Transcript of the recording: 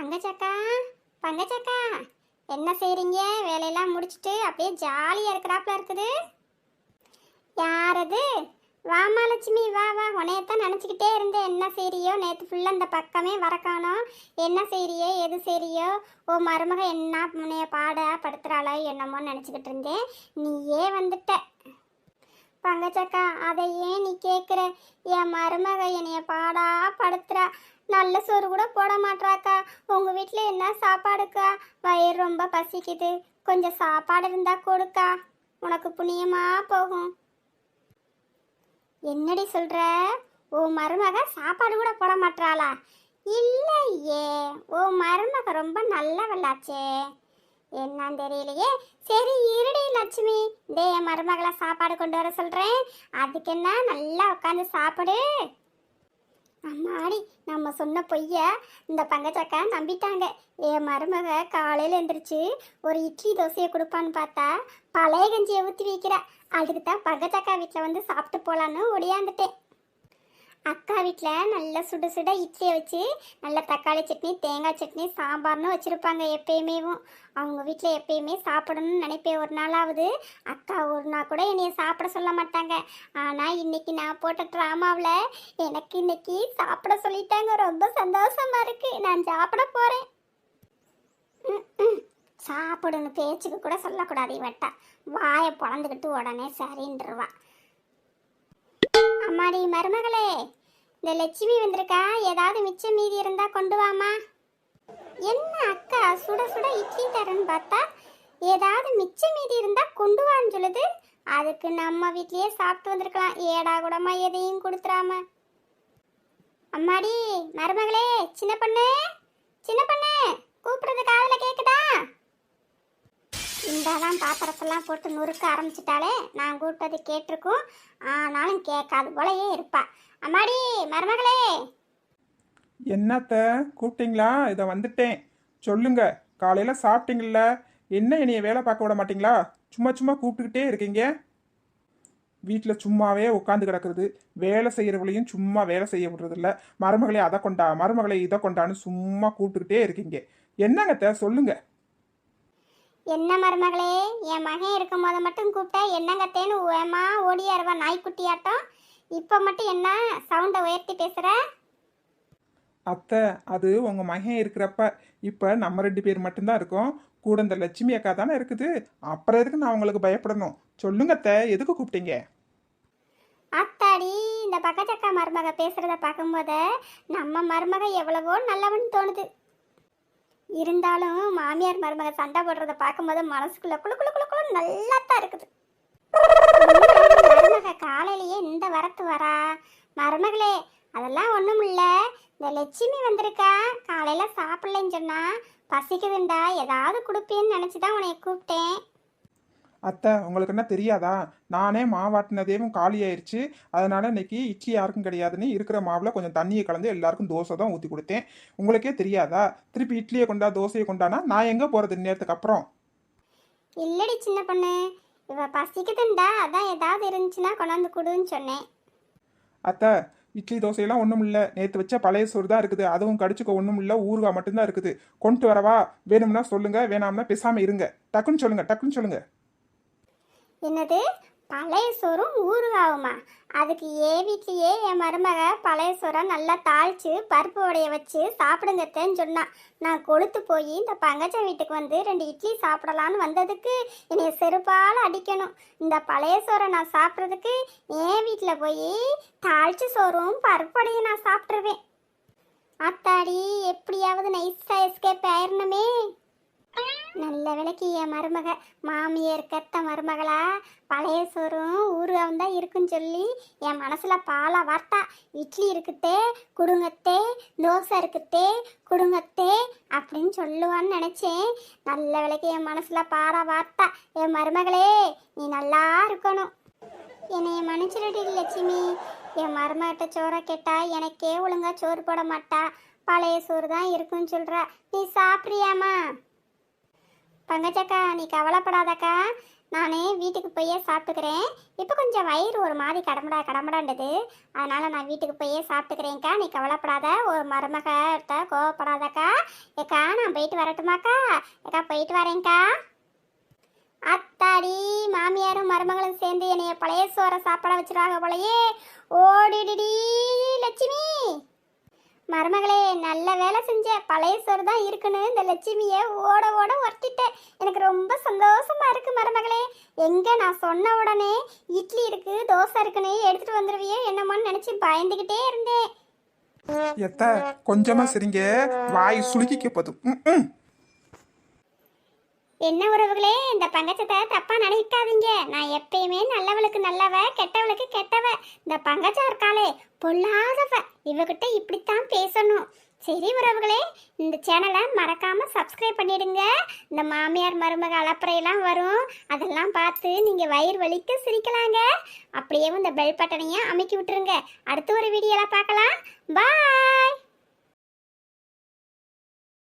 பங்கஜக்கா, பங்கஜக்கா, என்ன செய்றீங்க? வேலையெல்லாம் முடிச்சிட்டு அப்படியே ஜாலியா இருக்கிறாப்ல இருக்குது. யார் அது? வாமா லட்சுமி, வா வா. உன்னையத்தான் நினச்சிக்கிட்டே இருந்தேன். என்ன செய்றியோ? நேற்று ஃபுல்லாக இந்த பக்கமே வரக்கானோ. என்ன செய்றியோ, எது செய்றியோ? ஓ மருமக என்ன முனைய படுத்துறாளோ என்னமோ நினச்சிக்கிட்டு இருந்தேன். நீயே வந்துட்ட. பங்கச்சக்கா, அதை ஏன் நீ கேட்குற? என் மருமக என்னைய படுத்துறா. நல்ல சோறு கூட போட மாட்றாக்கா. உங்கள் வீட்டில் என்ன சாப்பாடுக்கா? வயிறு ரொம்ப பசிக்குது. கொஞ்சம் சாப்பாடு இருந்தா கொடுக்கா, உனக்கு புண்ணியமா போகும். என்னடி சொல்ற? ஓ மருமக சாப்பாடு கூட போட மாட்டாளா? இல்லையே, ஓ மருமக ரொம்ப நல்லவளாச்சே. என்னன்னு தெரியலையே. சரி இருடி லட்சுமி, இதே என் மருமகளை சாப்பாடு கொண்டு வர சொல்றேன். அதுக்கு என்ன, நல்லா உட்காந்து சாப்பிடு. அம்மாடி, நம்ம சொன்ன பொய்ய இந்த பங்கச்சக்கா நம்பிட்டாங்க. என் மருமக காலையில் எழுந்திரிச்சு ஒரு இட்லி தோசையை கொடுப்பான்னு பார்த்தா பழைய கஞ்சியை ஊற்றி வைக்கிறா. அதுக்கு தான் பங்கச்சக்கா வீட்டில் வந்து சாப்பிட்டு போகலான்னு ஒடியாந்துட்டேன். அக்கா வீட்டில் நல்ல சுட சுட இட்லியை வச்சு நல்ல தக்காளி சட்னி, தேங்காய் சட்னி, சாம்பார்னு வச்சுருப்பாங்க எப்பயுமேவும். அவங்க வீட்டில் எப்பயுமே சாப்பிடணும்னு நினைப்பேன். ஒரு நாளாவது அக்கா ஒரு நாள் கூட என்னைய சாப்பிட சொல்ல மாட்டாங்க. ஆனால் இன்னைக்கு நான் போட்ட ட்ராமாவில் எனக்கு இன்னைக்கு சாப்பிட சொல்லிட்டாங்க. ரொம்ப சந்தோஷமா இருக்கு. நான் சாப்பிட போகிறேன். சாப்பிடுன்னு பேச்சுக்கு கூட சொல்லக்கூடாது. இவட்டா வாயை பொழந்துக்கிட்டு உடனே சரின்றவா. அம்மாடி மருமகளே, இந்த லட்சுமி வந்திருக்கா. ஏதாவது மிச்சம் மீதி இருந்தா கொண்டு வாமா. என்ன அக்கா சுட சுட இட்லி தரேன்னு பார்த்தா ஏதாவது மிச்சம் மீதி இருந்தா கொண்டு வான்னு சொல்லுது. அதுக்கு நம்ம வீட்லயே சாப்பிட்டு வந்திருக்கலாம். ஏடா கூடமா எதையும் கொடுத்துறாம. அம்மாடி மருமகளே, சின்ன பொண்ணு, சின்ன பொண்ணு கூப்பிடுறது காதுல கேக்குதா? இந்தாதான் பாத்திரத்தெல்லாம் போட்டு நுறுக்க ஆரம்பிச்சிட்டாலே. நான் கூப்பிட்டது கேட்டிருக்கும், ஆனாலும் கேட்காது போலயே இருப்பா. அம்மாடி மருமகளே. என்னத்த கூப்பிட்டீங்களா? இதை வந்துட்டேன். சொல்லுங்க. காலையில் சாப்பிட்டீங்கள? என்ன என்னைய வேலை பார்க்க விட மாட்டீங்களா? சும்மா சும்மா கூப்பிட்டுக்கிட்டே இருக்கீங்க. வீட்டில் சும்மாவே உட்காந்து கிடக்குறது. வேலை செய்கிறவங்களையும் சும்மா வேலை செய்ய விடுறதில்ல. மருமகளே அதை கொண்டா, மருமகளை இதை கொண்டான்னு சும்மா கூப்பிட்டுக்கிட்டே இருக்கீங்க. என்னங்கத்த சொல்லுங்க. என்ன மருமகளே, என் மகன் இருக்கும் போது மட்டும் கூப்பிட்டா என்னங்கத்தேன்னு ஏமா ஓடியாருவா நாய்க்குட்டியாட்டம். இப்போ மட்டும் என்ன சவுண்டை உயர்த்தி பேசுற? அத்தை, அது உங்கள் மகன் இருக்கிறப்ப. இப்போ நம்ம 2 பேர் மட்டும்தான் இருக்கோம். கூட இந்த லட்சுமி அக்கா தானே இருக்குது. அப்புறம் எதுக்கு நான் உங்களுக்கு பயப்படணும்? சொல்லுங்க அத்தை, எதுக்கு கூப்பிட்டீங்க? அத்தாடி, இந்த பக்கச்சக்கா மருமக பேசுறத பார்க்கும்போது நம்ம மருமக எவ்வளவோ நல்லவன்னு தோணுது. இருந்தாலும் மாமியார் மருமக சண்டை போடுறத பார்க்கும்போது மனசுக்குள்ள குளு குளு குளு குளு நல்லா தான் இருக்குது. மருமக காலையிலேயே இந்த வரத்து வரா. மருமகளே, அதெல்லாம் ஒன்றும் இல்லை. இந்த லட்சுமி வந்திருக்கா. காலையில சாப்பிடலன்னு சொன்னா பசிக்குதுண்டா, ஏதாவது கொடுப்பேன்னு நினச்சிதான் உன்னை கூப்பிட்டேன். அத்தை, உங்களுக்கு என்ன தெரியாதா? நானே மாவாட்டினதேவும் காலி ஆயிடுச்சு. அதனால இன்னைக்கு இட்லி யாருக்கும் கிடையாதுன்னு இருக்கிற மாவில் கொஞ்சம் தண்ணியை கலந்து எல்லாருக்கும் தோசை தான் ஊற்றி கொடுத்தேன். உங்களுக்கே தெரியாதா? திருப்பி இட்லியை கொண்டா தோசையை கொண்டானா நான் எங்கே போகிறது நேரத்துக்கு அப்புறம்? இல்லடி சின்ன பொண்ணு, இவ பசிக்குதுண்டா, அதான் ஏதாவது இருந்துச்சுன்னா கொண்டாந்து கொடுன்னு சொன்னேன். அத்தை, இட்லி தோசையெல்லாம் ஒன்றும் இல்லை. நேற்று வச்ச பழைய சோறு தான் இருக்குது. அதுவும் கடிச்சுக்க ஒன்றும் இல்லை. ஊறுகாய் மட்டும்தான் இருக்குது. கொண்டு வரவா? வேணும்னா சொல்லுங்க, வேணாம்னா பேசாமல் இருங்க. டக்குன்னு சொல்லுங்க, டக்குன்னு சொல்லுங்க. என்னது பழைய சோறும் ஊறுகாவுமா? அதுக்கு வீட்லேயே என் மருமக பழைய சோறை நல்லா தாளித்து பருப்பு வடையை வச்சு சாப்பிடுங்கத்தேன்னு சொன்னான். நான் கொளுத்து போய் இந்த பங்கஜ வீட்டுக்கு வந்து 2 இட்லி சாப்பிடலான்னு வந்ததுக்கு என்னை செருப்பால் அடிக்கணும். இந்த பழைய சோறை நான் சாப்பிட்றதுக்கு என் வீட்டில் போய் தாளித்து சோறும் பருப்பு வடையும் நான் சாப்பிட்ருவேன். அத்தாடி, எப்படியாவது நைஸாக எஸ்கேப் ஆயிரணுமே. நல்ல விலைக்கு என் மருமக மாமியார் கத்த மருமகளா பழைய சோறும் ஊறுகாவும் தான் இருக்குன்னு சொல்லி என் மனசுல பாலா வார்த்தா. இட்லி இருக்குத்தே குடுங்கத்தே, தோசை இருக்குத்தே குடுங்கத்தே அப்படின்னு சொல்லுவான்னு நினைச்சேன். நல்ல விலைக்கு என் மனசுல பாலா வார்த்தா. என் மருமகளே, நீ நல்லா இருக்கணும். என்னைய மன்னிச்சிருடி லட்சுமி. என் மருமகிட்ட சோறை கேட்டா எனக்கே ஒழுங்கா சோறு போட மாட்டா. பழைய சோறு தான் இருக்குன்னு சொல்றா. நீ சாப்பிட்றியாமா? பங்கஜக்கா, நீ கவலைப்படாதக்கா. நானே வீட்டுக்கு போயே சாப்பிட்டுக்கிறேன். இப்போ கொஞ்சம் வயிறு ஒரு மாதிரி கடம்படாண்டது. அதனால் நான் வீட்டுக்கு போயே சாப்பிட்டுக்கிறேன்க்கா. நீ கவலைப்படாத. ஒரு மருமகிட்ட கோவப்படாதக்கா. ஏக்கா நான் போயிட்டு வரட்டுமாக்கா? ஏக்கா போயிட்டு வரேன்க்கா. அத்தாடி, மாமியாரும் மருமகளும் சேர்ந்து என்னைய பழைய சோறை சாப்பிட வச்சிருவாங்க போலயே. ஓடிடிடி லட்சுமி. மருமகளே, நல்ல வேலை செஞ்ச. பழைய சோறு தான் இருக்குன்னு இந்த லட்சுமியை ஓட ஓட ஒட்டிட்டேன். எனக்கு ரொம்ப சந்தோஷமா இருக்கு மருமகளே. எங்க நான் சொன்ன உடனே இட்லி இருக்கு தோசை இருக்குன்னு எடுத்துட்டு வந்துருவியே என்னமோன்னு நினைச்சு பயந்துகிட்டே இருந்தேன். எத்த கொஞ்சமா சரிங்க, வாய் சுளுக்கிக்க போதும். என்ன உறவுகளே, இந்த பங்கஜத்தை தப்பா நினைக்காதீங்க. நான் எப்பயுமே நல்லவளுக்கு நல்லவ, கெட்டவளுக்கு கெட்டவ. இந்த பங்கஜம் இருக்காளே பொல்லாதவ, இவகிட்ட இப்படித்தான் பேசணும். சரி உறவுகளே, இந்த சேனலை மறக்காம சப்ஸ்கிரைப் பண்ணிடுங்க. இந்த மாமியார் மருமக அலப்பறையெல்லாம் வரும், அதெல்லாம் பார்த்து நீங்க வயிறு வலிக்க சிரிக்கலாங்க. அப்படியே இந்த பெல் பட்டனையும் அமைக்கி விட்டுருங்க. அடுத்த ஒரு வீடியோல பார்க்கலாம். பாய்.